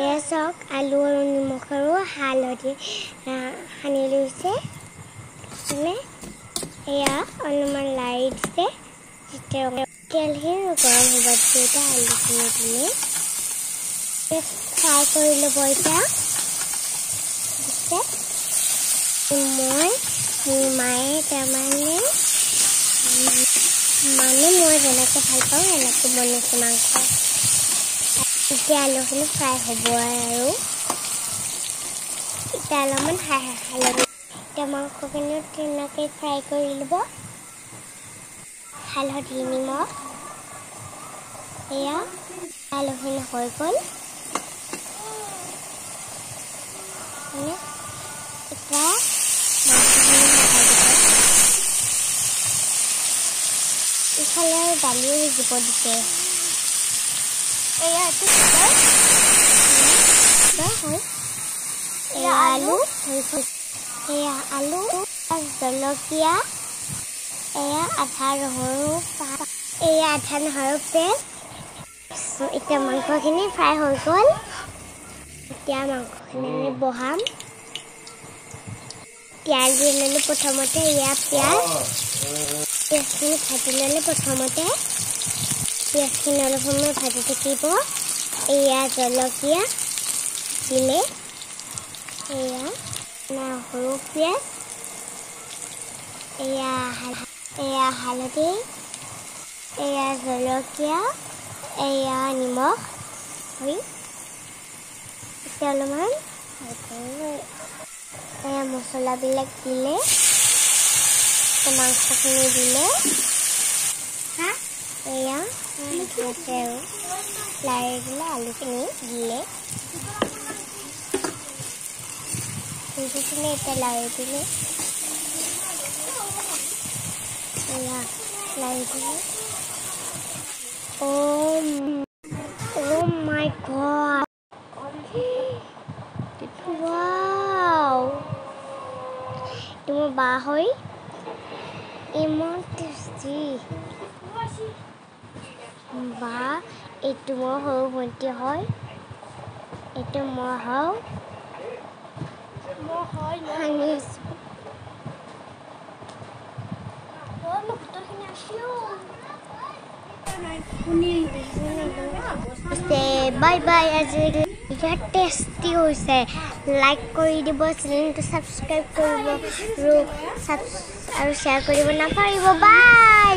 এয়া চাওক আলু আৰু নিমখ আৰু হালধি সানি লৈছে এয়া অলপমান লাৰি দিছে তেলখিনি গৰম হ'ব এতিয়া আলুখিনি দিলে ফ্ৰাই কৰি ল'ব এতিয়া মই মোৰ মায়ে তাৰমানে মই যেনেকৈ ভাল পাওঁ এনেকৈ বনাইছোঁ মাংস এতিয়া আলুখিনি ফ্ৰাই হ'ব আৰু এতিয়া অলপমান হালধি এতিয়া মাংসখিনিও তেনেকৈ ফ্ৰাই কৰি ল'ব হালধি নিমখ এয়া আলুখিনি হৈ গ'ল এতিয়া মাংসখিনি বহাই দিব ইফালে দালিও সিজিব দিছে এয়া আলু এয়া আলু জলকীয়া এয়া আধা নহৰু এয়া আধা নহৰু পেষ্ট এতিয়া মাংসখিনি ফ্ৰাই হৈ গ'ল এতিয়া মাংসখিনি আমি বহাম পিঁয়াজ দি ল'লে প্ৰথমতে এয়া পিঁয়াজখিনি ভাজি ল'লে প্ৰথমতে পিঁয়াজখিনি অলপ সময় ভাজি থাকিব এয়া জলকীয়া দিলে এয়া নহৰু পিঁয়াজ এয়া হালধি এয়া জলকীয়া এয়া নিমখ এতিয়া অলপমান এয়া মছলাবিলাক দিলে মাংসখিনি দিলে এয়া আছে আৰু লাৰি দিলে আলুখিনি দিলে সেইখিনি এতিয়া লাৰি দিলে এয়া লাৰি দিলে Oh my God! Wow! Itu bahoy. Imon tasty. Ba, itu mau ho bunti hoy. Itu mau ho. Hanis. Bye bye আজি এটা টেস্টি হৈছে লাইক কৰি দিব চেনেলটো সাবস্ক্ৰাইব কৰিব আৰু শ্বেয়াৰ কৰিব নাপাহৰিব বাই